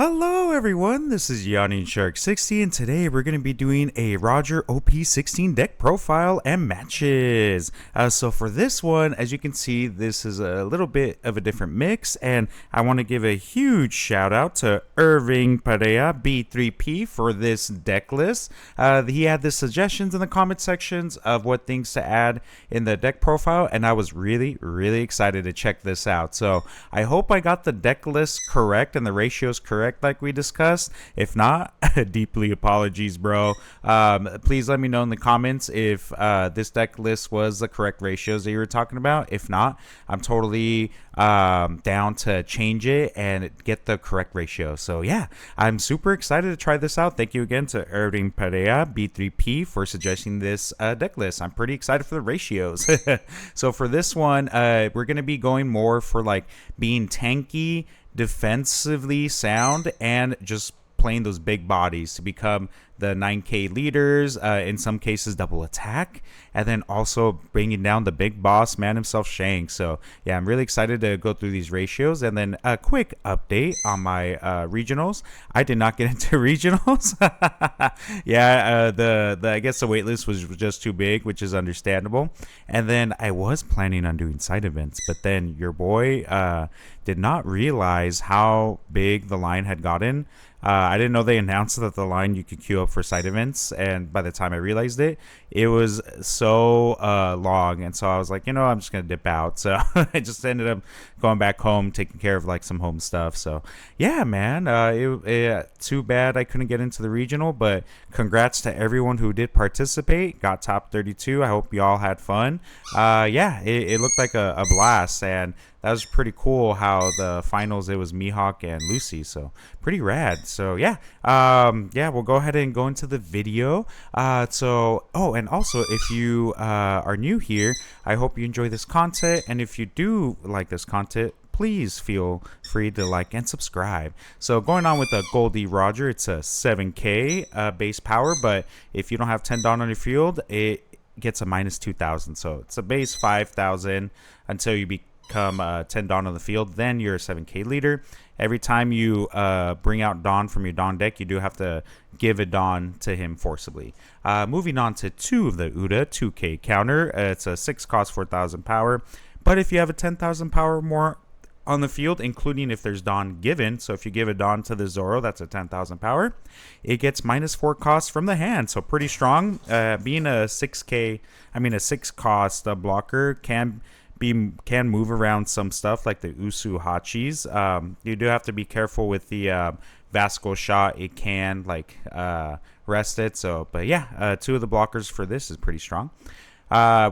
Hello everyone, this is Yawning Shark 60 and today we're going to be doing a Roger OP16 deck profile and matches. So for this one, as you can see, this is a little bit of a different mix, and I want to give a huge shout out to Irving Perea B3P for this deck list. He had the suggestions in the comment sections of what things to add in the deck profile, and I was really excited to check this out. So I hope I got the deck list correct and the ratios correct like we discussed. If not, deeply apologies, bro. Please let me know in the comments if this deck list was the correct ratios that you were talking about. If not, I'm totally down to change it and get the correct ratio. So yeah, I'm super excited to try this out. Thank you again to Irving Perea B3P for suggesting this deck list. I'm pretty excited for the ratios. So for this one, we're going to be going more for like being tanky, defensively sound, and just playing those big bodies to become the 9k leaders, in some cases double attack, and then also bringing down the big boss man himself, Shanks. So yeah, I'm really excited to go through these ratios. And then a quick update on my regionals. I did not get into regionals. Yeah, the I guess the waitlist was just too big, which is understandable. And then I was planning on doing side events, but then your boy did not realize how big the line had gotten. I didn't know they announced that the line you could queue up for side events, and by the time I realized it, it was so long, and so I was like, I'm just gonna dip out. So I just ended up going back home, taking care of like some home stuff. So yeah, man, too bad I couldn't get into the regional, but congrats to everyone who did participate, got top 32. I hope y'all had fun. Yeah, it looked like a blast, and that was pretty cool how the finals, it was Mihawk and Lucy, so pretty rad. So yeah, we'll go ahead and go into the video. And also, if you are new here, I hope you enjoy this content, and if you do like this content, please feel free to like and subscribe. So going on with the Goldie Roger, it's a 7k base power, but if you don't have 10 Dawn on your field, it gets a minus 2,000. So it's a base 5,000 until you become 10 Dawn on the field, then you're a 7k leader. Every time you bring out Dawn from your Dawn deck, you do have to give a Dawn to him forcibly. Moving on to 2 of the Uda 2k counter. It's a 6 cost 4,000 power, but if you have a 10,000 power or more on the field, including if there's Dawn given, so if you give a Dawn to the Zoro, that's a 10,000 power, it gets minus 4 cost from the hand, so pretty strong. Being a 6 cost blocker can move around some stuff like the Usu Hachis. You do have to be careful with the Vasco shot. It can rest it. So, but yeah, 2 of the blockers for this is pretty strong.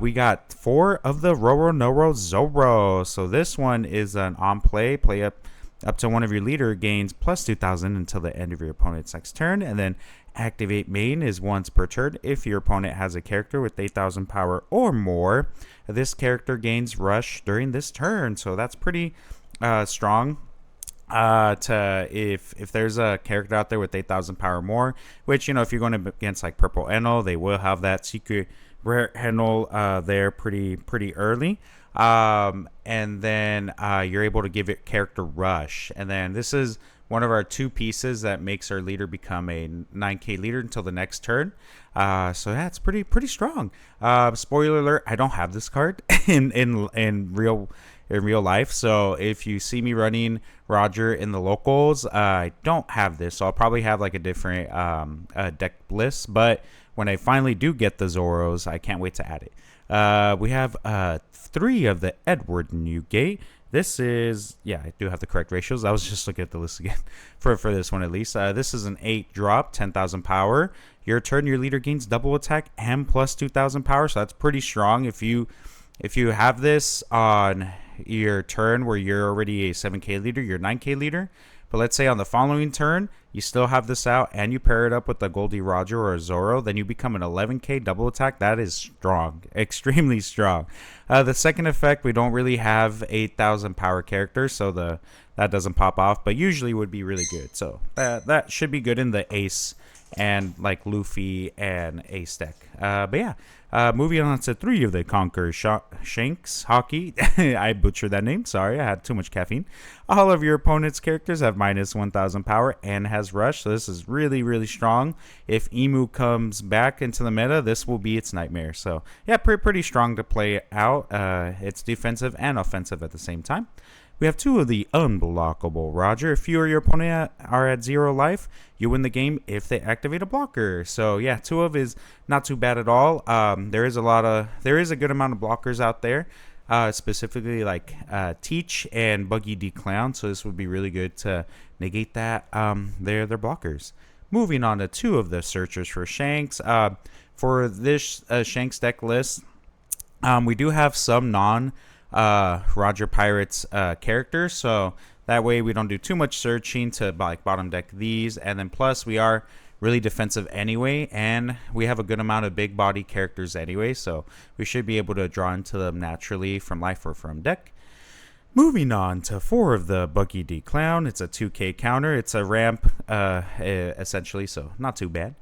We got 4 of the Roro Noro Zoro. So this one is an on play up to one of your leader gains plus 2,000 until the end of your opponent's next turn, and then activate main is once per turn. If your opponent has a character with 8,000 power or more, this character gains rush during this turn. So that's pretty strong. If there's a character out there with 8,000 power or more, which if you're going against like Purple Enel, they will have that secret rare Enel there pretty early. And then you're able to give it character rush, and then this is one of our 2 pieces that makes our leader become a 9k leader until the next turn. So that's pretty strong. Spoiler alert, I don't have this card in real life, so if you see me running Roger in the locals, I don't have this, so I'll probably have like a different deck list, but when I finally do get the Zoros, I can't wait to add it. We have 3 of the Edward Newgate. This is, yeah, I do have the correct ratios. I was just looking at the list again for this one at least. This is an 8 drop, 10,000 power. Your turn, your leader gains double attack and plus 2,000 power, so that's pretty strong. If you have this on your turn where you're already a 7k leader, you're 9k leader, but let's say on the following turn you still have this out and you pair it up with a Goldie Roger or a Zoro, then you become an 11k double attack. That is strong, extremely strong. The second effect, we don't really have 8,000 power characters, so the that doesn't pop off, but usually would be really good. So that should be good in the Ace and like Luffy and Ace deck. But yeah, moving on to 3 of the Conquer Shanks Hockey. I butchered that name. Sorry, I had too much caffeine. All of your opponent's characters have minus 1,000 power and has rush. So this is really, really strong. If Emu comes back into the meta, this will be its nightmare. So yeah, pretty strong to play out. It's defensive and offensive at the same time. We have 2 of the unblockable Roger. If you or your opponent are at 0 life, you win the game if they activate a blocker. So yeah, 2 of is not too bad at all. There is a good amount of blockers out there, specifically like Teach and Buggy D Clown. So this would be really good to negate that. They're blockers. Moving on to 2 of the Searchers for Shanks. For this Shanks deck list, we do have some Roger Pirates characters, so that way we don't do too much searching to like bottom deck these, and then plus we are really defensive anyway, and we have a good amount of big body characters anyway, so we should be able to draw into them naturally from life or from deck. Moving on to 4 of the Buggy D Clown. It's a 2k counter. It's a ramp essentially, so not too bad.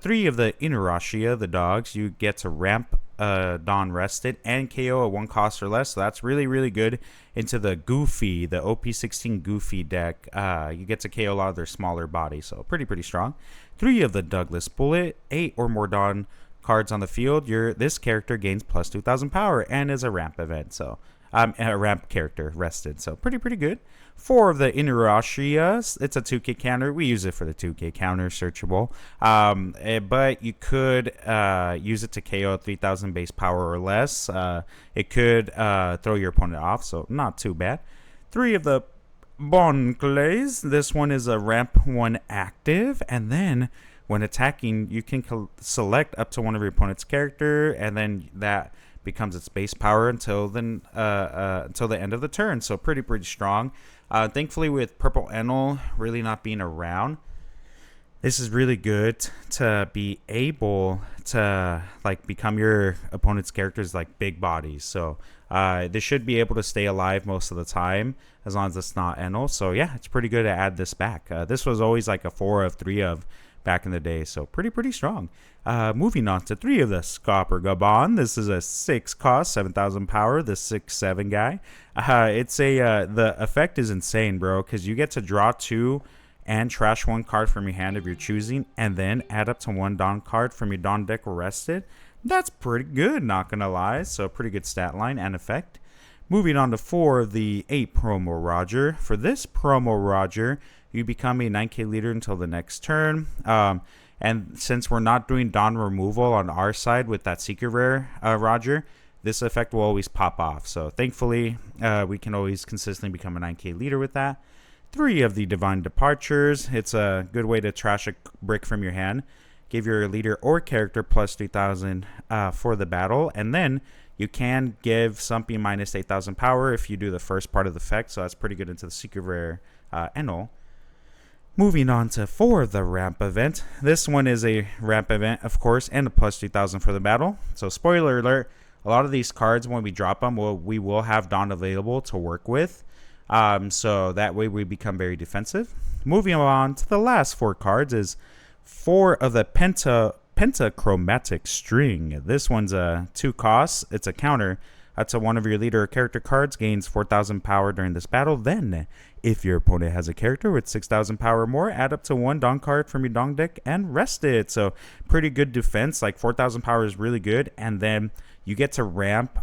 3 of the Inarashia, the dogs. You get to ramp Dawn Rested and KO at 1 cost or less, so that's really, really good into the Goofy, the OP16 Goofy deck. You get to KO a lot of their smaller bodies, so pretty strong. 3 of the Douglas Bullet. 8 or more Dawn cards on the field. This character gains plus 2,000 power and is a ramp event, so a ramp character rested, so pretty good. 4 of the Inarashia. It's a 2k counter. We use it for the 2k counter, searchable. But you could use it to KO 3,000 base power or less. It could throw your opponent off, so not too bad. 3 of the bonkers. This one is a ramp 1 active, and then when attacking, you can select up to one of your opponent's character, and then that becomes its base power until the end of the turn. So pretty strong. Thankfully, with Purple Enel really not being around, this is really good to be able to like become your opponent's characters like big bodies. So this should be able to stay alive most of the time as long as it's not Enel. So yeah, it's pretty good to add this back. This was always like a 4 of 3 of back in the day, so pretty strong. Moving on to 3 of the Scopper Gabon. This is a 6 cost, 7,000 power, the 6/7 guy. The effect is insane, bro, because you get to draw 2 and trash 1 card from your hand of your choosing, and then add up to 1 Dawn card from your Dawn deck rested. That's pretty good, not gonna lie. So pretty good stat line and effect. Moving on to 4 of the 8 promo Roger. For this promo Roger, you become a 9k leader until the next turn. And since we're not doing Dawn removal on our side with that secret rare Roger, this effect will always pop off. So thankfully, we can always consistently become a 9k leader with that. 3 of the Divine Departures. It's a good way to trash a brick from your hand. Give your leader or character plus 3,000 for the battle. And then you can give something minus 8,000 power if you do the first part of the effect. So that's pretty good into the secret rare Enel. Moving on to 4 of the ramp event. This one is a ramp event, of course, and a plus 3,000 for the battle. So spoiler alert, a lot of these cards, when we drop them, we will have Dawn available to work with. So that way we become very defensive. Moving on to the last 4 cards is 4 of the Pentachromatic String. This one's a 2 costs. It's a counter. To one of your leader or character cards, gains 4,000 power during this battle. Then, if your opponent has a character with 6,000 power or more, add up to 1 Dawn card from your Dawn deck and rest it. So, pretty good defense. Like 4,000 power is really good. And then you get to ramp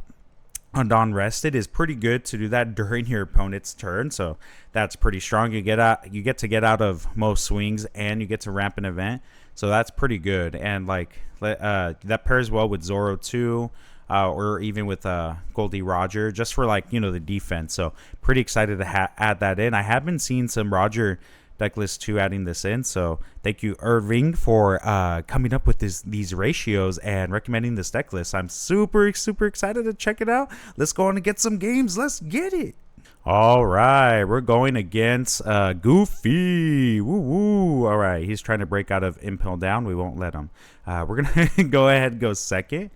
on Dawn rested is pretty good to do that during your opponent's turn. So that's pretty strong. You get to get out of most swings, and you get to ramp an event. So that's pretty good. And like that pairs well with Zoro too. Or even with Goldie Roger, just for like, the defense. So pretty excited to add that in. I have been seeing some Roger Decklist 2 adding this in. So thank you, Irving, for coming up with these ratios and recommending this deck list. I'm super excited to check it out. Let's go on and get some games. Let's get it. All right, we're going against Goofy. Woo. All right, he's trying to break out of Impel Down. We won't let him. We're going to go ahead and go second.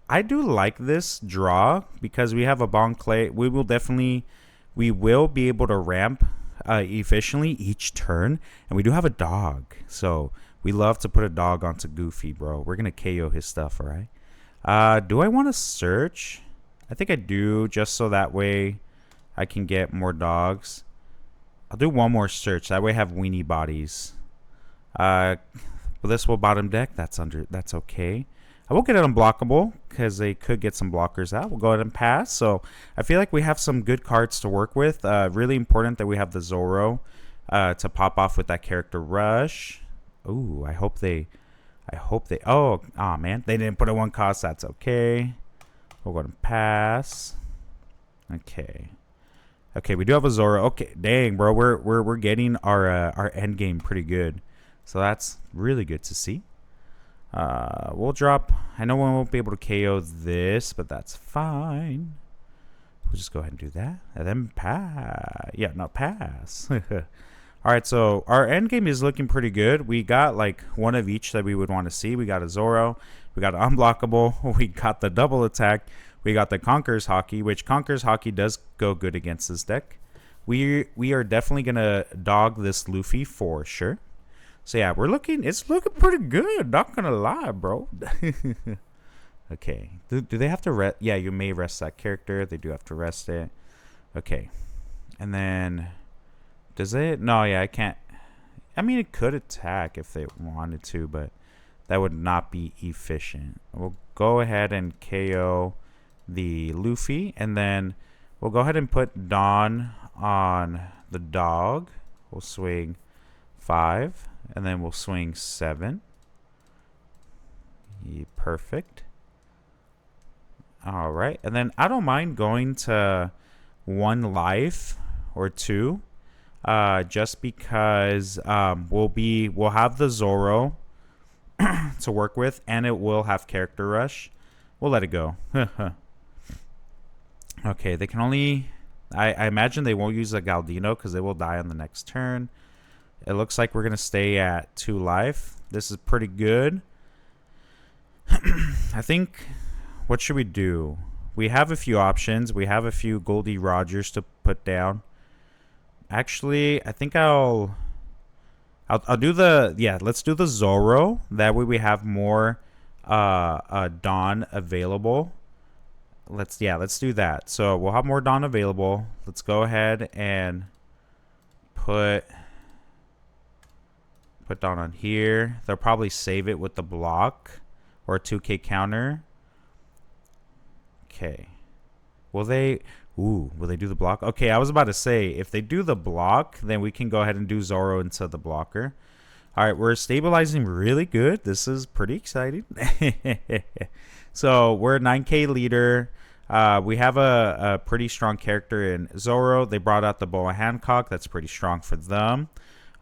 I do like this draw because we have a Bon Clay. We will definitely we will be able to ramp efficiently each turn, and we do have a dog, so we love to put a dog onto Goofy, bro. We're gonna KO his stuff, all right? Do I want to search? I think I do, just so that way I can get more dogs. I'll do one more search. That way I have weenie bodies. This will bottom deck. That's okay. I will get it unblockable because they could get some blockers out. We'll go ahead and pass. So I feel like we have some good cards to work with. Really important that we have the Zoro to pop off with that character rush. Ooh, I hope they. Oh, man, they didn't put a 1 cost. That's okay. We'll go ahead and pass. Okay. Okay, we do have a Zoro. Okay, dang, bro, we're getting our end game pretty good. So that's really good to see. We'll drop. I know we won't be able to KO this, but that's fine. We'll just go ahead and do that, and then pass. Yeah, no, pass. All right, so our end game is looking pretty good. We got like one of each that we would want to see. We got a Zoro, we got an unblockable, we got the double attack, we got the Conqueror's Hockey, which Conqueror's Hockey does go good against this deck. We are definitely gonna dog this Luffy for sure. So yeah, it's looking pretty good. Not gonna lie, bro. Okay, do they have to rest? Yeah, you may rest that character. They do have to rest it. Okay, and then. Does it? No, yeah, I can't. I mean, it could attack if they wanted to, but that would not be efficient. We'll go ahead and KO the Luffy, and then we'll go ahead and put Dawn on the dog. We'll swing 5, and then we'll swing 7. Perfect. All right, and then I don't mind going to 1 life or 2. Just because we'll have the Zoro to work with, and it will have character rush. We'll let it go. Okay, they can only. I imagine they won't use a Galdino because they will die on the next turn. It looks like we're gonna stay at 2 life. This is pretty good. I think. What should we do? We have a few options. We have a few Goldie Rogers to put down. Actually, I think I'll do the let's do the Zoro. That way we have more Dawn available. Let's do that. So we'll have more Dawn available. Let's go ahead and put Dawn on here. They'll probably save it with the block or a 2K counter. Okay. Will they do the block? Okay, I was about to say, if they do the block, then we can go ahead and do Zoro into the blocker. All right, we're stabilizing really good. This is pretty exciting. So we're a 9K leader. We have a pretty strong character in Zoro. They brought out the Boa Hancock. That's pretty strong for them.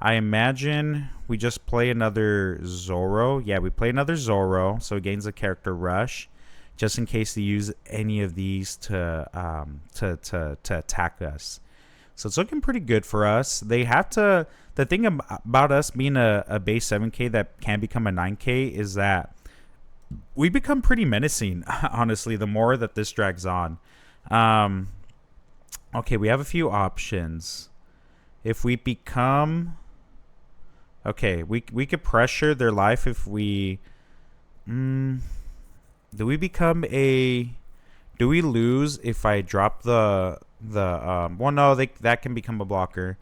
I imagine we just play another Zoro. Yeah, we play another Zoro, so it gains a character rush. Just in case they use any of these to attack us. So it's looking pretty good for us. They have to. The thing about us being a base 7K that can become a 9K is that we become pretty menacing, honestly, the more that this drags on. Okay, we have a few options. If we become... Okay, we could pressure their life if we... Do we become a... Do we lose if I drop the well, no, that can become a blocker.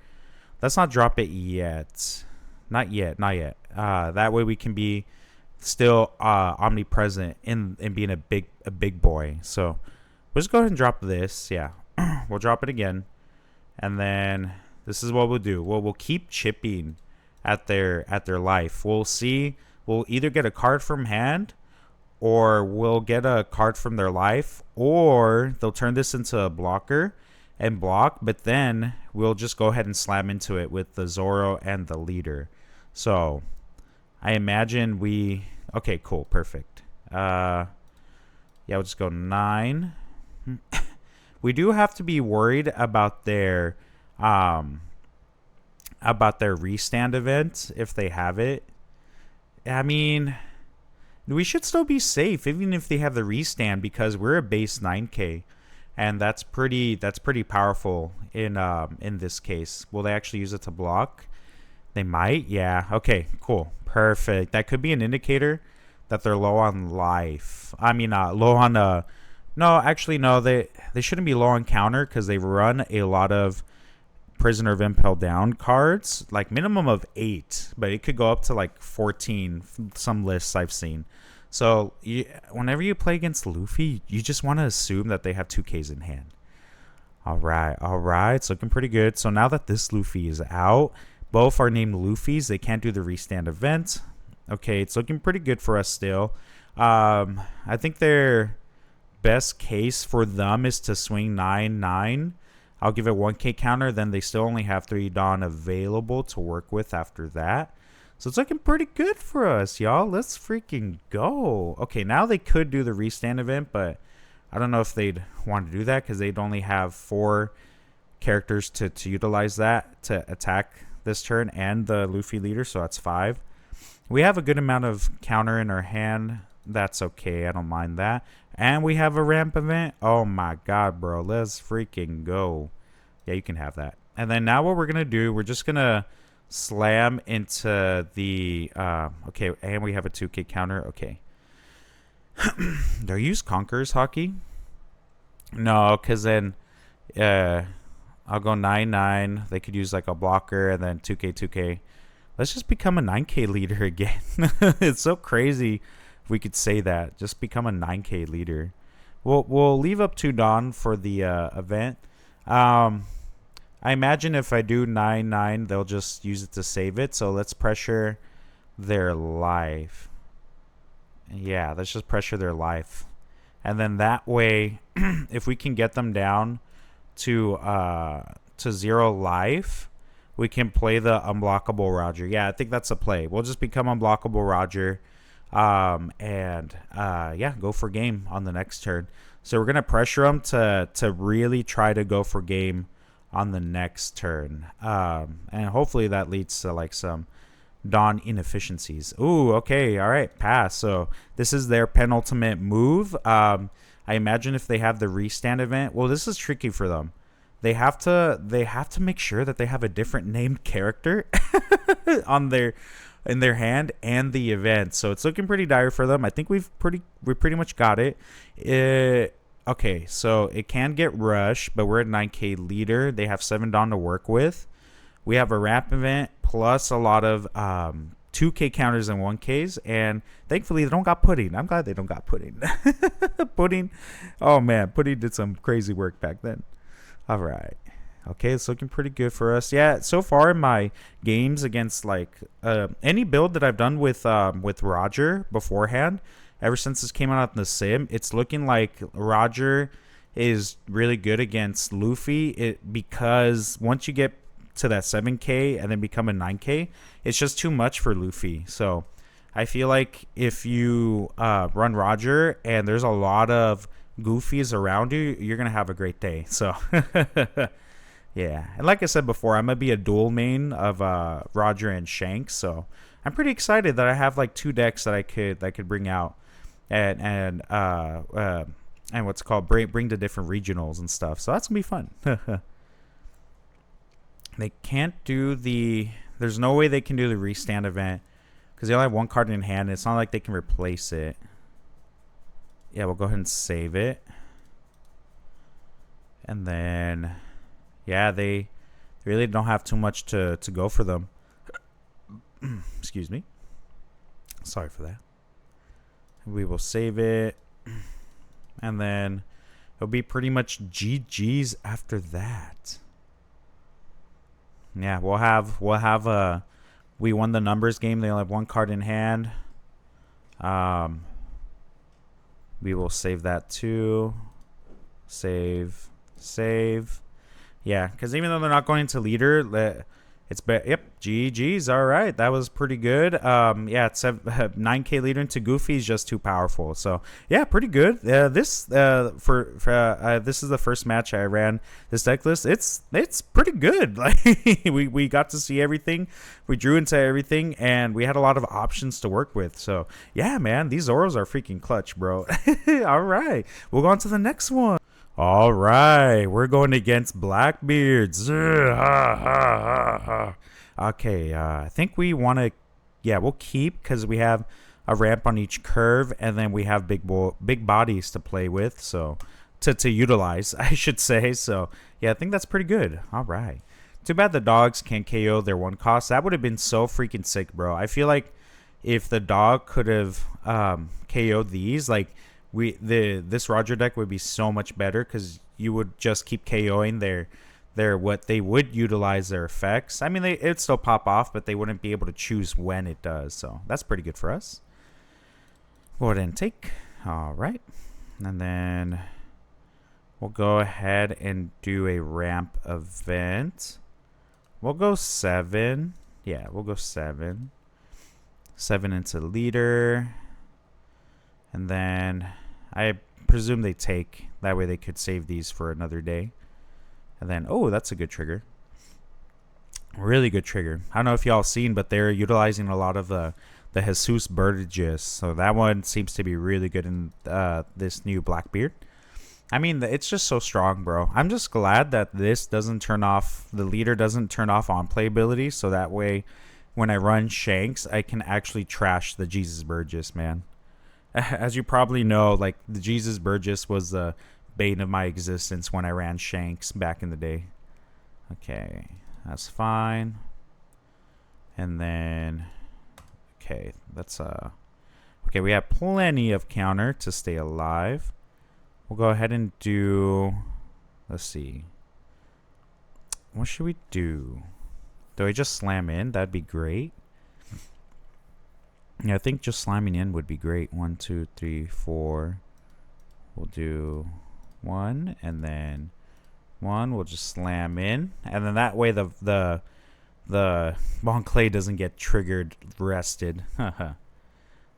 Let's not drop it yet. Not yet. That way we can be still omnipresent in being a big boy. So we'll just go ahead and drop this. Yeah, we'll drop it again, and then this is what we'll do. We'll keep chipping at their life. We'll see. We'll either get a card from hand, or we'll get a card from their life, or they'll turn this into a blocker and block, but then we'll just go ahead and slam into it with the Zoro and the leader. So I imagine we... Okay, cool, perfect. Yeah, we'll just go 9. We do have to be worried about their restand event if they have it. I mean, we should still be safe even if they have the restand, because we're a base 9K. and that's pretty powerful in this case. Will they actually use it to block? They might. Yeah. Okay. Cool. Perfect. That could be an indicator that they're low on life. I mean, low on no, actually no. They shouldn't be low on counter because they run a lot of Prisoner of Impel Down cards, like minimum of 8, but it could go up to like 14. Some lists I've seen. So whenever you play against Luffy, you just want to assume that they have 2Ks in hand. All right, it's looking pretty good. So now that this Luffy is out, both are named Luffys. They can't do the restand event. Okay, it's looking pretty good for us still. I think their best case for them is to swing 9-9. I'll give it 1K counter. Then they still only have 3 Dawn available to work with after that. So it's looking pretty good for us, y'all. Let's freaking go. Okay, now they could do the restand event, but I don't know if they'd want to do that because they'd only have 4 characters to utilize that to attack this turn and the Luffy leader, so that's 5. We have a good amount of counter in our hand. That's okay. I don't mind that. And we have a ramp event. Oh my god, bro. Let's freaking go. Yeah, you can have that. And then now what we're going to do, we're just going to slam into the okay, and we have a 2K counter. Okay. Do I use Conqueror's Hockey? No, because then I'll go 9-9. They could use like a blocker and then 2K. Let's just become a 9K leader again. It's so crazy if we could say that. Just become a 9K leader. We'll leave up 2 Dawn for the event. I imagine if I do 9-9, they'll just use it to save it. So let's pressure their life. Yeah, let's just pressure their life. And then that way, if we can get them down to 0 life, we can play the unblockable Roger. Yeah, I think that's a play. We'll just become unblockable Roger. Yeah, go for game on the next turn. So we're going to pressure them to really try to go for game on the next turn. And hopefully that leads to like some Dawn inefficiencies. Ooh, okay, all right, pass. So this is their penultimate move. I imagine if they have the restand event, well, this is tricky for them. They have to make sure that they have a different named character on in their hand and the event. So it's looking pretty dire for them. I think we pretty much got it. Okay, so it can get rushed, but we're at 9K leader. They have 7 Dawn to work with. We have a ramp event plus a lot of 2K counters and 1Ks, and thankfully they don't got Pudding. I'm glad they don't got Pudding. Pudding, oh man, Pudding did some crazy work back then. All right. Okay, it's looking pretty good for us. Yeah, so far in my games against like any build that I've done with Roger beforehand, ever since this came out in the sim, it's looking like Roger is really good against Luffy. Because once you get to that 7K and then become a 9K, it's just too much for Luffy. So I feel like if you run Roger and there's a lot of Goofies around you, you're gonna have a great day. So yeah, and like I said before, I'm gonna be a dual main of Roger and Shanks, so I'm pretty excited that I have like 2 decks that I could bring out and what's it called, bring to different regionals and stuff. So that's gonna be fun. They can't do there's no way they can do the restand event because they only have 1 card in hand. And it's not like they can replace it. Yeah, we'll go ahead and save it. And then, yeah, they really don't have too much to go for them. Excuse me. Sorry for that. We will save it. And then it'll be pretty much GG's after that. Yeah, we'll have we won the numbers game. They only have 1 card in hand. We will save that too. Save. Yeah, because even though they're not going to leader, it's yep, GG's. All right, that was pretty good. Yeah, it's 9K leader into Goofy is just too powerful. So yeah, pretty good. This is the first match I ran this deck list. It's pretty good. Like we got to see everything, we drew into everything, and we had a lot of options to work with. So yeah, man, these Zoros are freaking clutch, bro. All right, we'll go on to the next one. All right, we're going against Blackbeard. Ha, ha, ha. Okay, I think we want to, yeah, we'll keep because we have a ramp on each curve, and then we have big bodies to play with, so to utilize, I should say. So yeah, I think that's pretty good. All right. Too bad the dogs can't KO their one cost. That would have been so freaking sick, bro. I feel like if the dog could have KO'd these, like this Roger deck would be so much better because you would just keep KOing their what they would utilize their effects. I mean, it'd still pop off, but they wouldn't be able to choose when it does. So that's pretty good for us. Go ahead and take. All right, and then we'll go ahead and do a ramp event. We'll go 7. Yeah, we'll go 7. 7 into leader. And then I presume they take. That way they could save these for another day. And then, oh, that's a good trigger. Really good trigger. I don't know if y'all seen, but they're utilizing a lot of the Jesus Burgess. So that one seems to be really good in this new Blackbeard. I mean, it's just so strong, bro. I'm just glad that this doesn't turn off, the leader doesn't turn off on playability. So that way, when I run Shanks, I can actually trash the Jesus Burgess, man. As you probably know, like, the Jesus Burgess was the bane of my existence when I ran Shanks back in the day. Okay, that's fine. And then, okay, that's, okay, we have plenty of counter to stay alive. We'll go ahead and do, let's see. What should we do? Do I just slam in? That'd be great. Yeah, I think just slamming in would be great. 1, 2, 3, 4. We'll do 1 and then 1. We'll just slam in, and then that way the Bon Clay doesn't get triggered, rested.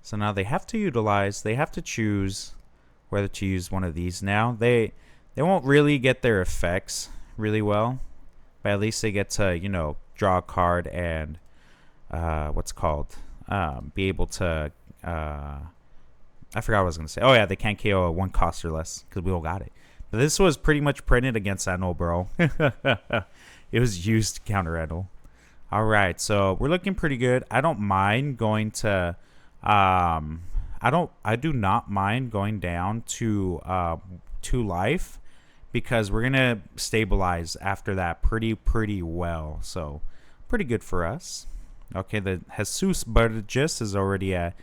So now they have to utilize. They have to choose whether to use one of these now. They won't really get their effects really well, but at least they get to, you know, draw a card and what's called be able to I forgot what I was gonna say. Oh yeah, they can't KO a 1 cost or less because we all got it. But this was pretty much printed against Anno, bro. It was used to counter Anno. All right, so we're looking pretty good. I don't mind going to I do not mind going down to 2 life because we're gonna stabilize after that pretty well. So pretty good for us. Okay, the Jesus Burgess is already at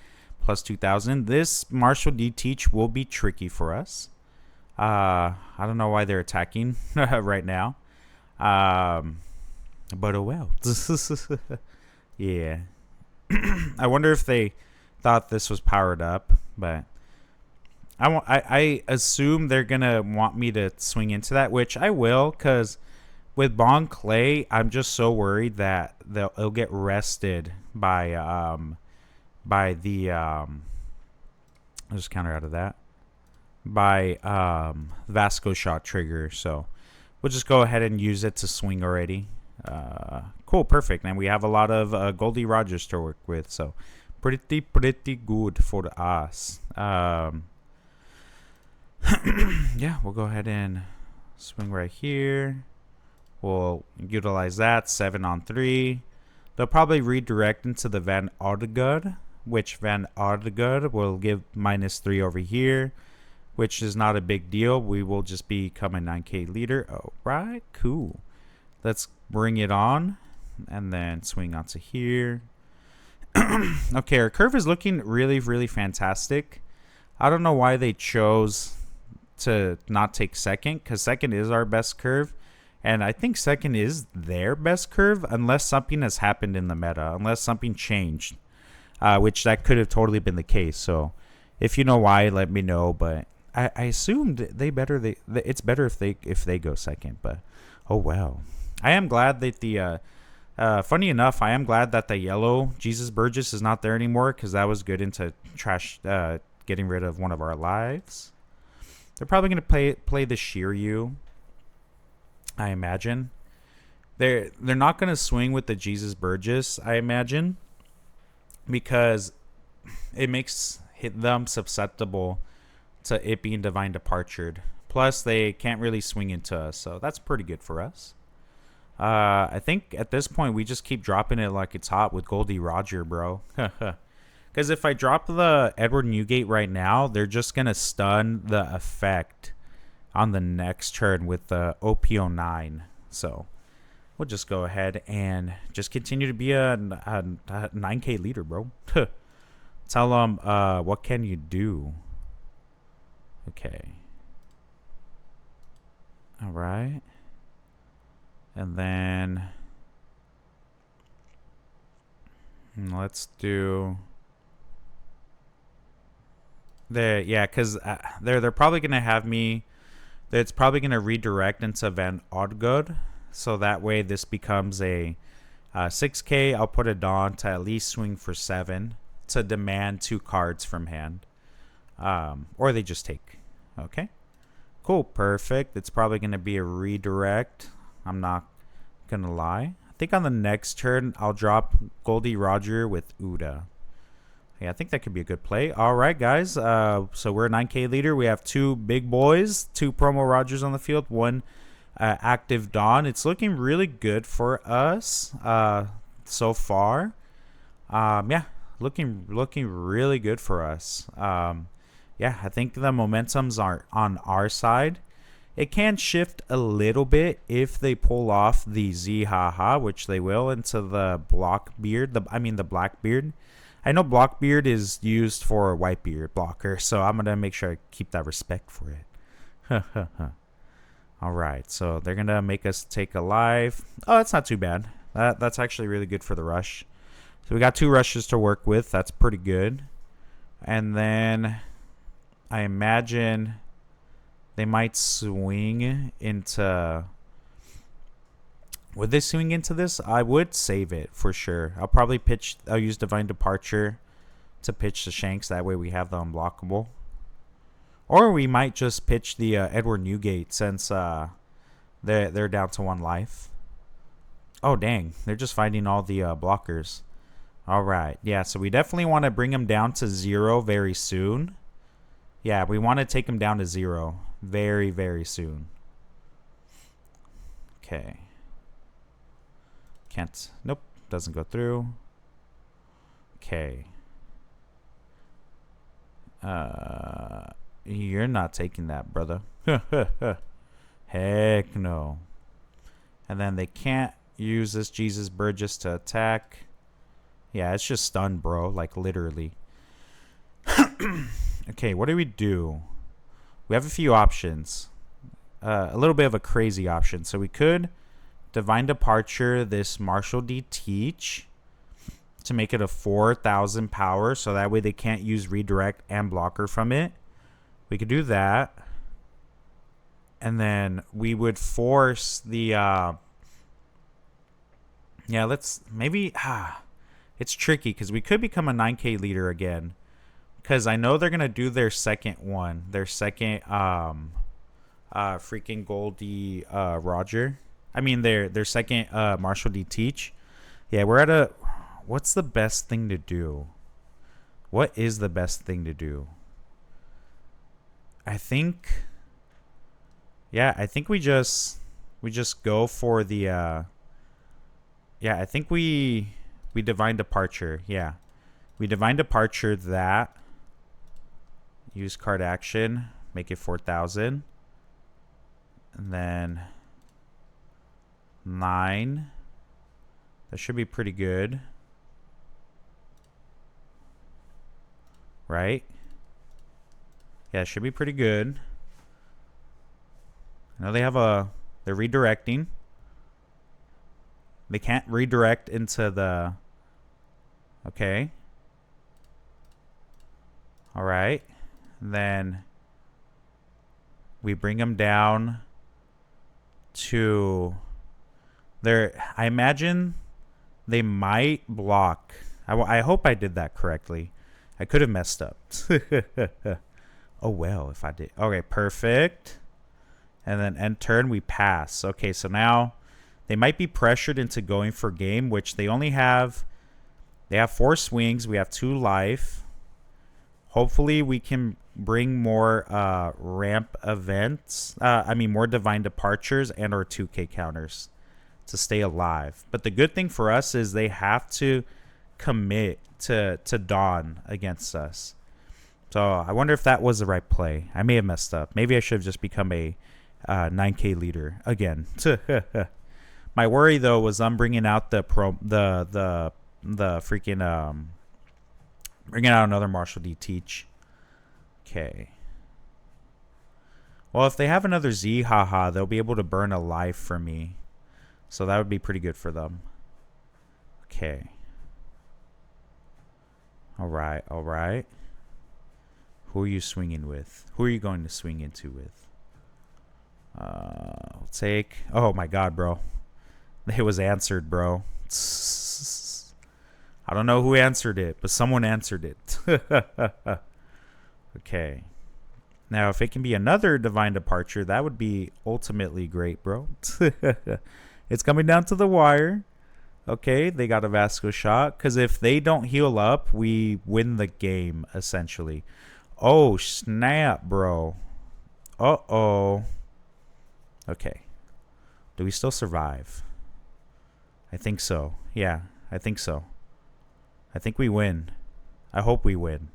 plus 2,000. This Marshall D Teach will be tricky for us. I don't know why they're attacking right now. But oh well. Yeah. I wonder if they thought this was powered up, but I assume they're gonna want me to swing into that, which I will, because with Bon Clay, I'm just so worried that it'll get rested by the I'll just counter out of that by Vasco shot trigger. So we'll just go ahead and use it to swing already. Cool, perfect. And we have a lot of Goldie Rogers to work with, so pretty good for us. Yeah, we'll go ahead and swing right here. We'll utilize that 7 on 3. They'll probably redirect into the Van Aardegard, which Van Aardegard will give -3 over here, which is not a big deal. We will just become a 9k leader. All right, cool. Let's bring it on and then swing onto here. Okay, our curve is looking really fantastic. I don't know why they chose to not take second, because second is our best curve. And I think second is their best curve unless something has happened in the meta, unless something changed, which that could have totally been the case. So if you know why, let me know. But I assumed it's better if they go second. But oh well. I am glad that the funny enough, I am glad that the yellow Jesus Burgess is not there anymore, because that was good into trash getting rid of one of our lives. They're probably gonna play the Shiryu, I imagine. They're not gonna swing with the Jesus Burgess, I imagine, because it makes them susceptible to it being divine departured Plus, they can't really swing into us, so that's pretty good for us. I think at this point, we just keep dropping it like it's hot with Goldie Roger, bro. Because if I drop the Edward Newgate right now, they're just going to stun the effect on the next turn with the OP09. So we'll just go ahead and just continue to be a 9K leader, bro. Tell them, what can you do? Okay. All right. And then let's do the, yeah, because they're probably gonna have me. It's probably gonna redirect into Van Odgood, so that way this becomes a 6K. I'll put a Dawn to at least swing for 7 to demand 2 cards from hand, or they just take. Okay, cool, perfect. It's probably gonna be a redirect. I'm not gonna lie. I think on the next turn I'll drop Goldie Roger with Uda. Yeah, I think that could be a good play. All right, guys. So we're a 9K leader. We have 2 big boys, 2 promo Rogers on the field, 1 active Dawn. It's looking really good for us so far. Yeah, looking really good for us. Yeah, I think the momentums are on our side. It can shift a little bit if they pull off the Zihaha, which they will, into the Blackbeard. The Blackbeard. I know Blackbeard is used for Whitebeard blocker, so I'm gonna make sure I keep that respect for it. All right, so they're gonna make us take a life. Oh, that's not too bad. That's actually really good for the rush. So we got 2 rushes to work with. That's pretty good. And then I imagine they might swing into... Would they swing into this? I would save it for sure. I'll use Divine Departure to pitch the Shanks. That way we have the unblockable. Or we might just pitch the Edward Newgate since they're down to 1 life. Oh, dang. They're just fighting all the blockers. All right. Yeah, so we definitely want to bring them down to 0 very soon. Yeah, we want to take them down to 0 very, very soon. Okay. Can't. Nope. Doesn't go through. Okay. You're not taking that, brother. Heck no. And then they can't use this Jesus Burgess to attack. Yeah, it's just stunned, bro. Like, literally. Okay, what do? We have a few options. A little bit of a crazy option. So we could Divine Departure this Marshall D Teach to make it a 4,000 power, so that way they can't use redirect and blocker from it. We could do that. And then we would force the yeah, let's maybe it's tricky because we could become a 9K leader again. Because I know they're gonna do their second one. Their second freaking Goldie Roger. I mean their second Marshall D Teach. Yeah, we're at a... What's the best thing to do? What is the best thing to do? I think... Yeah, I think we just go for the yeah, I think we Divine Departure. Yeah. We Divine Departure that. Use card action, make it 4,000. And then 9. That should be pretty good. Right? Yeah, it should be pretty good. I know they have they're redirecting. They can't redirect into the... Okay. All right. Then we bring them down to their... I imagine they might block. I hope I did that correctly. I could have messed up. Oh, well, if I did. Okay, perfect. And then end turn, we pass. Okay, so now they might be pressured into going for game, which they only have... They have 4 swings. We have 2 life. Hopefully we can bring more ramp events. I mean, more divine departures and or 2K counters to stay alive. But the good thing for us is they have to commit to Dawn against us. So I wonder if that was the right play. I may have messed up. Maybe I should have just become a 9K leader again. My worry though was I'm bringing out the freaking bringing out another Marshall D Teach. Okay. Well, if they have another Z, haha, they'll be able to burn a life for me. So that would be pretty good for them. Okay. Alright, alright. Who are you swinging with? Who are you going to swing into with? I'll take... Oh my god, bro. It was answered, bro. I don't know who answered it, but someone answered it. Okay. Now, if it can be another divine departure, that would be ultimately great, bro. It's coming down to the wire. Okay, they got a Vasco shot. Because if they don't heal up, we win the game, essentially. Oh, snap, bro. Uh-oh. Okay. Do we still survive? I think so. Yeah, I think so. I think we win. I hope we win.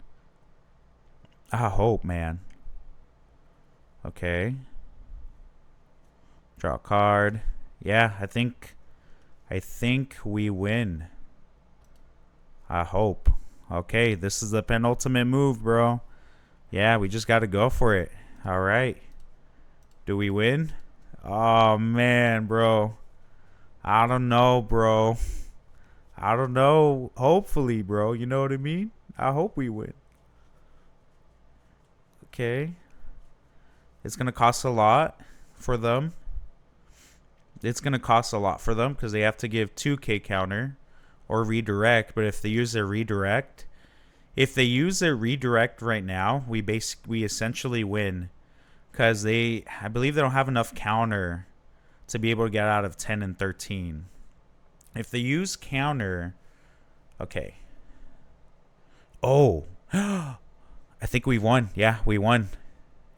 I hope, man. Okay. Draw a card. Yeah, I think we win. I hope. Okay, this is the penultimate move, bro. Yeah, we just got to go for it. All right. Do we win? Oh, man, bro. I don't know, bro. I don't know. Hopefully, bro. You know what I mean? I hope we win. Okay. It's going to cost a lot for them. It's going to cost a lot for them because they have to give 2K counter or redirect. But if they use their redirect, right now, we essentially win because I believe they don't have enough counter to be able to get out of 10 and 13. If they use counter, okay. Oh, I think we won. Yeah, we won.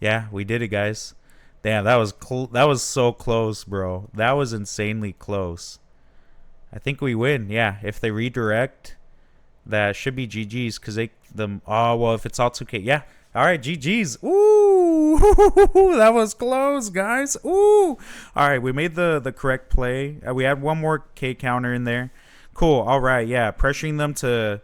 Yeah, we did it, guys. Damn, that was so close, bro. That was insanely close. I think we win. Yeah, if they redirect, that should be GG's because oh well, if it's all 2K, yeah. All right, GG's. Ooh, that was close, guys. Ooh. All right, we made the correct play. We had one more K counter in there. Cool. All right, yeah, pressuring them to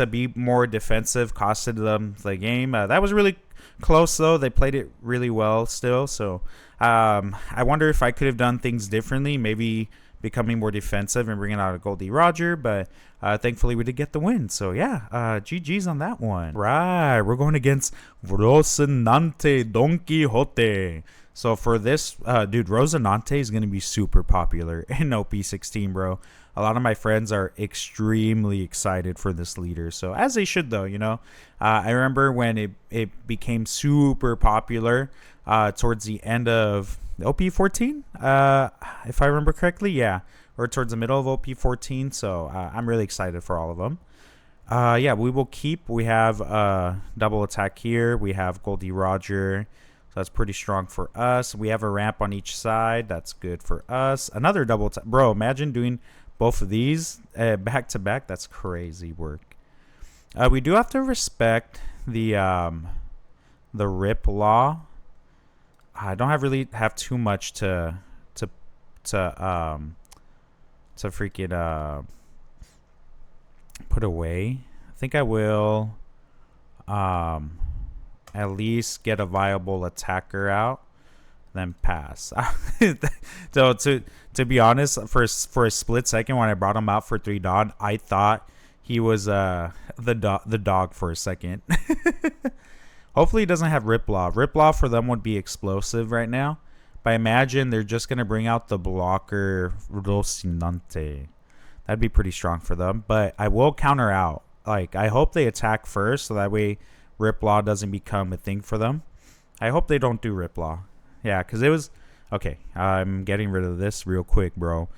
be more defensive costed them the game. That was really close though. They played it really well still. So I wonder if I could have done things differently. Maybe becoming more defensive and bringing out a Goldie Roger, but thankfully we did get the win. So yeah, GG's on that one. Right, we're going against Rosinante Don Quixote. So for this, dude, Rosinante is going to be super popular in OP16, bro. A lot of my friends are extremely excited for this leader. So as they should, though, you know. I remember when it became super popular towards the end of OP14, if I remember correctly. Yeah, or towards the middle of OP14. So I'm really excited for all of them. Yeah, we will keep. We have double attack here. We have Goldie Roger. So that's pretty strong for us. We have a ramp on each side. That's good for us. Another double attack. Bro, imagine doing both of these back to back. That's crazy work. We do have to respect the rip law. I don't really have too much to freaking put away. I think I will at least get a viable attacker out, then pass. So to be honest, for a split second when I brought him out for 3 Dawn, I thought he was the dog for a second. Hopefully he doesn't have Riplaw. Riplaw for them would be explosive right now. But I imagine they're just going to bring out the blocker Rosinante. That'd be pretty strong for them. But I will counter out. Like, I hope they attack first so that way Riplaw doesn't become a thing for them. I hope they don't do Riplaw. Yeah, because it was... Okay, I'm getting rid of this real quick, bro.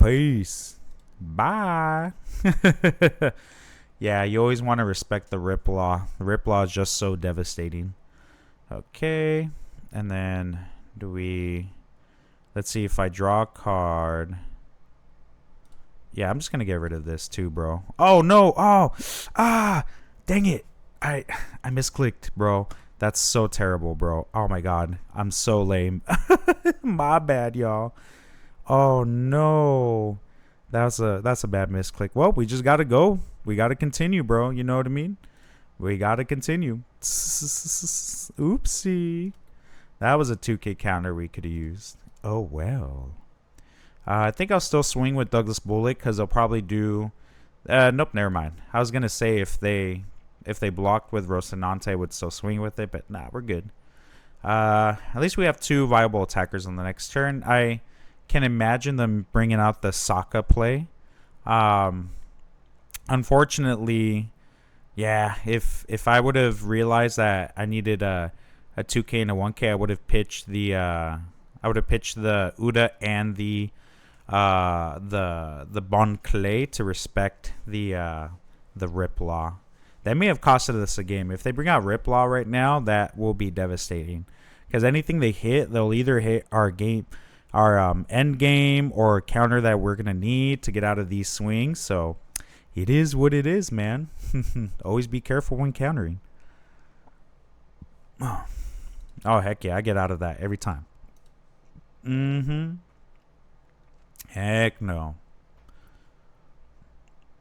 Peace. Bye. Yeah, you always want to respect the rip law. The rip law is just so devastating. Okay. And then let's see if I draw a card. Yeah, I'm just going to get rid of this too, bro. Oh, no. Dang it. I misclicked, bro. That's so terrible, bro. Oh my god. I'm so lame. My bad, y'all. Oh no. That's a bad misclick. Well, we just gotta go. We gotta continue, bro. You know what I mean? We gotta continue. Oopsie. That was a 2K counter we could have used. Oh well. I think I'll still swing with Douglas Bullock because they'll probably do. Nope, never mind. I was gonna say if they blocked with Rosinante, I would still swing with it, but nah, we're good. At least we have 2 viable attackers on the next turn. I can imagine them bringing out the Sokka play. Unfortunately, yeah, if I would have realized that I needed a 2K and a 1K, I would have pitched the Uda and the Bon Clay to respect the Rip Law. That may have costed us a game. If they bring out Rip Law right now, that will be devastating. Because anything they hit, they'll either hit our end game or counter that we're gonna need to get out of these swings. So it is what it is, man. Always be careful when countering. Oh heck yeah, I get out of that every time. Heck no.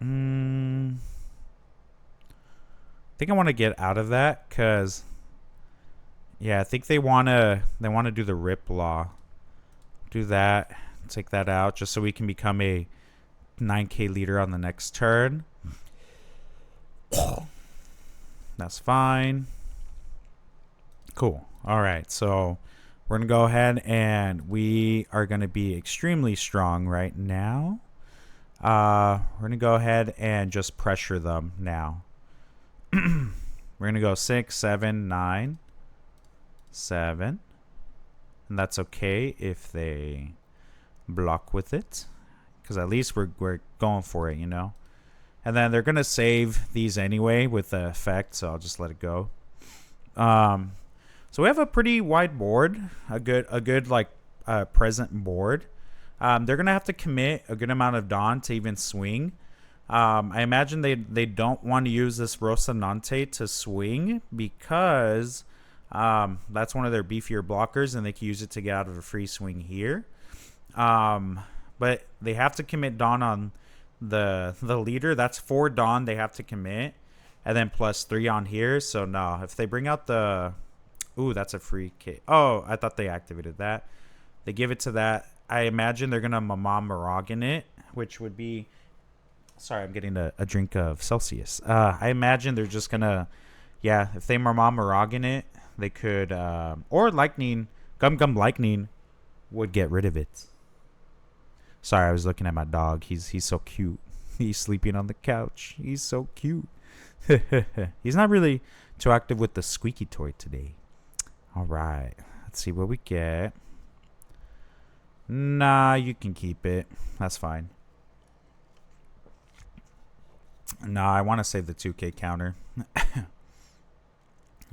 I think I want to get out of that because, yeah, I think they wanna do the Rip Law. Do that. Take that out just so we can become a 9K leader on the next turn. That's fine. Cool. All right, so we're gonna go ahead and we are gonna be extremely strong right now. We're gonna go ahead and just pressure them now. We're gonna go 6, 7, 9, 7, and that's okay if they block with it, because at least we're going for it, you know. And then they're gonna save these anyway with the effect, so I'll just let it go. So we have a pretty wide board, a good like present board. They're gonna have to commit a good amount of Dawn to even swing. I imagine they don't want to use this Rosinante to swing because that's one of their beefier blockers, and they can use it to get out of a free swing here. But they have to commit Dawn on the leader. That's 4 Dawn they have to commit, and then plus 3 on here. So no, if they bring out the, ooh, that's a free K. Oh, I thought they activated that. They give it to that. I imagine they're gonna Mama Maragan it, which would be. Sorry, I'm getting a drink of Celsius. I imagine they're just gonna, yeah, if they Mama Maragan it, they could, or Lightning, Gum Lightning would get rid of it. Sorry, I was looking at my dog. He's so cute. He's sleeping on the couch. He's so cute. He's not really too active with the squeaky toy today. All right, let's see what we get. Nah, you can keep it. That's fine. Nah, I want to save the 2K counter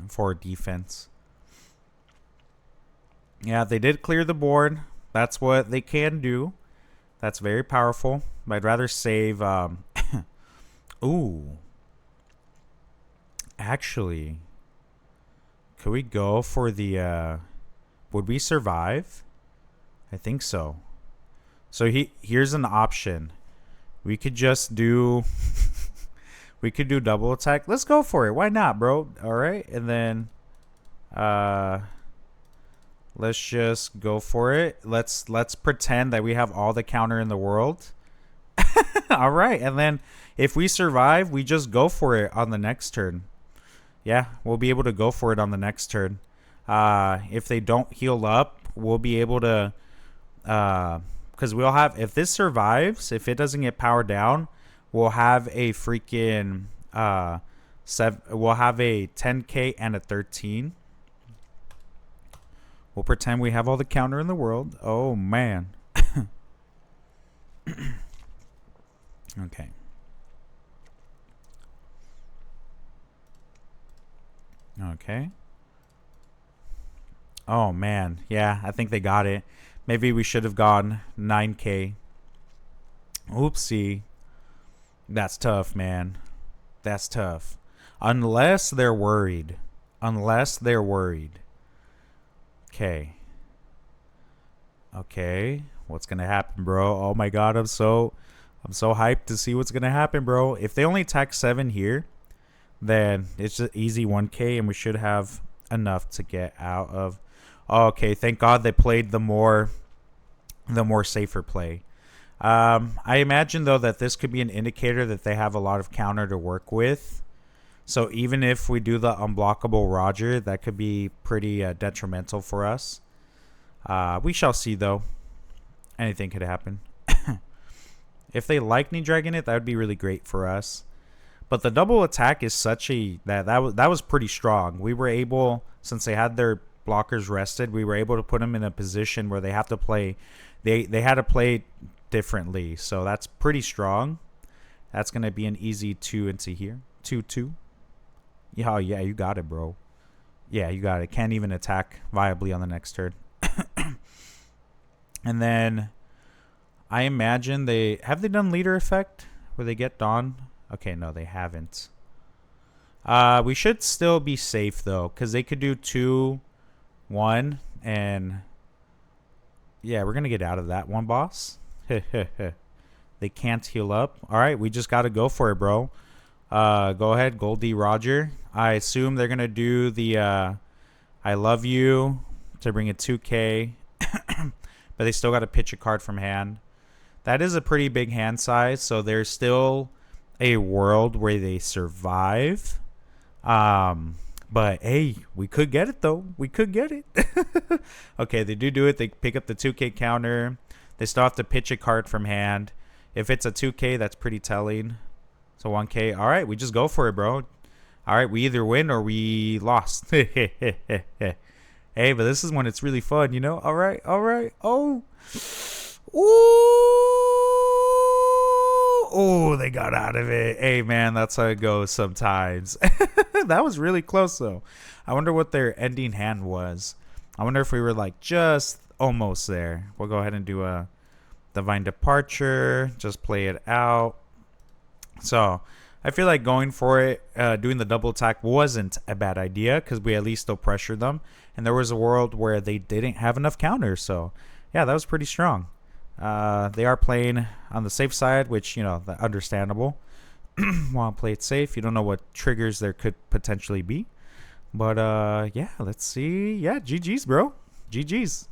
for defense. Yeah, they did clear the board. That's what they can do. That's very powerful. But I'd rather save. Ooh. Actually, could we go for the? Would we survive? I think so. So here's an option. We could just do. We could do double attack. Let's go for it. Why not, bro? All right, and then. Let's just go for it. Let's pretend that we have all the counter in the world. All right, and then if we survive, we just go for it on the next turn. Yeah, we'll be able to go for it on the next turn. If they don't heal up, we'll be able to, because we'll have, if this survives, if it doesn't get powered down, we'll have a freaking we'll have a 10K and a 13. We'll pretend we have all the counter in the world. Oh, man. Okay. Okay. Oh man, yeah, I think they got it. Maybe we should have gone 9K. Oopsie. That's tough, man. That's tough. Unless they're worried. Unless they're worried. Okay. Okay. What's gonna happen, bro? Oh my god, I'm so hyped to see what's gonna happen, bro. If they only attack 7 here, then it's just easy 1K and we should have enough to get out of. Okay, thank god they played the more safer play. I imagine though that this could be an indicator that they have a lot of counter to work with. So even if we do the unblockable Roger, that could be pretty detrimental for us. We shall see though. Anything could happen. If they lightning dragon it, that would be really great for us. But the double attack is such a that was pretty strong. We were able, since they had their blockers rested, we were able to put them in a position where they have to play. They had to play differently, so that's pretty strong. That's gonna be an easy 2 into here. 2-2. Yeah, yeah, you got it, bro. Yeah, you got it. Can't even attack viably on the next turn. And then I imagine they done leader effect where they get Dawn. Okay, no, they haven't. We should still be safe though, because they could do 2-1, and yeah, we're gonna get out of that one, boss. They can't heal up. All right, we just gotta go for it, bro. Go ahead, Goldie Roger. I assume they're gonna do the I love you to bring it 2K, but they still got to pitch a card from hand. That is a pretty big hand size, so there's still a world where they survive. But hey, we could get it though. We could get it. Okay, they do it. They pick up the 2K counter. They still have to pitch a card from hand. If it's a 2K, that's pretty telling. So 1K. All right, we just go for it, bro. All right, we either win or we lost. Hey, but this is when it's really fun, you know? All right, all right. Oh. Ooh. Oh, they got out of it. Hey, man, that's how it goes sometimes. That was really close, though. I wonder what their ending hand was. I wonder if we were, like, just almost there. We'll go ahead and do a Divine Departure. Just play it out. So I feel like going for it, doing the double attack wasn't a bad idea because we at least still pressured them. And there was a world where they didn't have enough counters. So, yeah, that was pretty strong. They are playing on the safe side, which, you know, understandable. Want to play it safe. You don't know what triggers there could potentially be. But, yeah, let's see. Yeah, GG's, bro. GG's.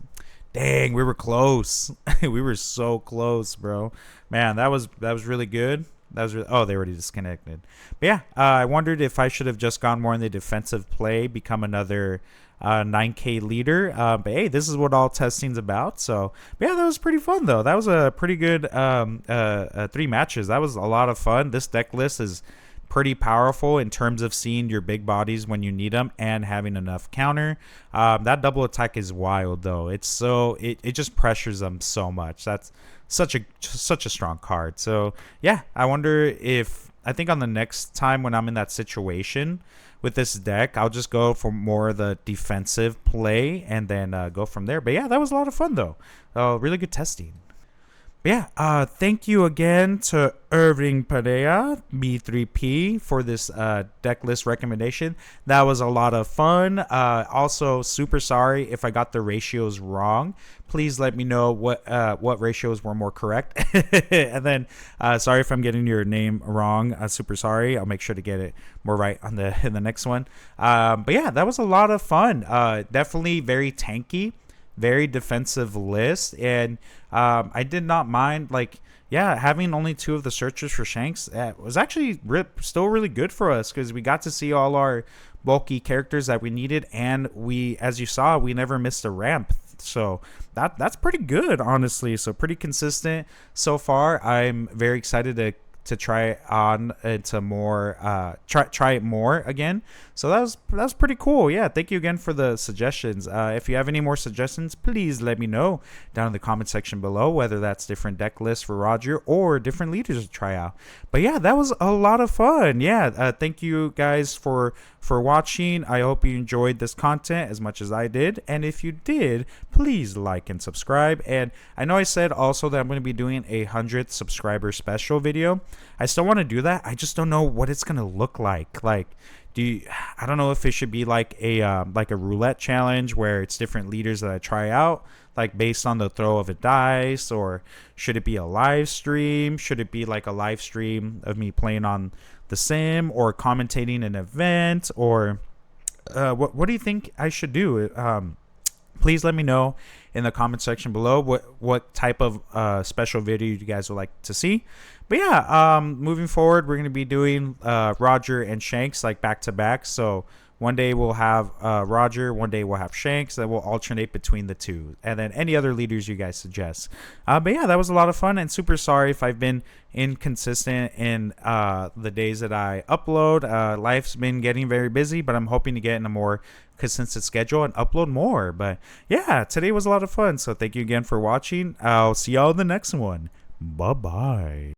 Dang, we were close. We were so close, bro. Man, that was really good. That was really, oh, they already disconnected. But yeah, I wondered if I should have just gone more in the defensive play, become another 9K leader. But hey, this is what all testing's about. So but yeah, that was pretty fun though. That was a pretty good 3 matches. That was a lot of fun. This deck list is pretty powerful in terms of seeing your big bodies when you need them and having enough counter. That double attack is wild though. It's so it just pressures them so much. That's such a strong card. So yeah, I wonder if I think on the next time when I'm in that situation with this deck, I'll just go for more of the defensive play and then go from there. But yeah, that was a lot of fun though. Really good testing. But yeah, thank you again to Irving Padilla, B3P, for this deck list recommendation. That was a lot of fun. Also, super sorry if I got the ratios wrong. Please let me know what ratios were more correct. And then, sorry if I'm getting your name wrong. Super sorry. I'll make sure to get it more right on in the next one. But yeah, that was a lot of fun. Definitely very tanky. Very defensive list, and I did not mind, like, yeah, having only 2 of the searchers for Shanks was actually still really good for us because we got to see all our bulky characters that we needed, and we, as you saw, we never missed a ramp. So that's pretty good, honestly. So pretty consistent so far. I'm very excited to try on into more try it more again. So that was pretty cool. Yeah, thank you again for the suggestions. If you have any more suggestions, please let me know down in the comment section below, whether that's different deck lists for Roger or different leaders to try out. But yeah, that was a lot of fun. Yeah, thank you guys for watching. I hope you enjoyed this content as much as I did, and if you did, please like and subscribe. And I know I said also that I'm going to be doing a 100th subscriber special video. I still want to do that. I just don't know what it's going to look like. I don't know if it should be like a roulette challenge where it's different leaders that I try out, like based on the throw of a dice, or should it be a live stream? Should it be like a live stream of me playing on the sim or commentating an event, or what do you think I should do? Please let me know in the comment section below what type of special video you guys would like to see. But yeah, moving forward, we're going to be doing Roger and Shanks like back to back. So one day we'll have Roger, one day we'll have Shanks, then we'll alternate between the two, and then any other leaders you guys suggest. But yeah, that was a lot of fun, and super sorry if I've been inconsistent in the days that I upload. Life's been getting very busy, but I'm hoping to get in a more consistent schedule and upload more. But yeah, today was a lot of fun, so thank you again for watching. I'll see y'all in the next one. Bye bye.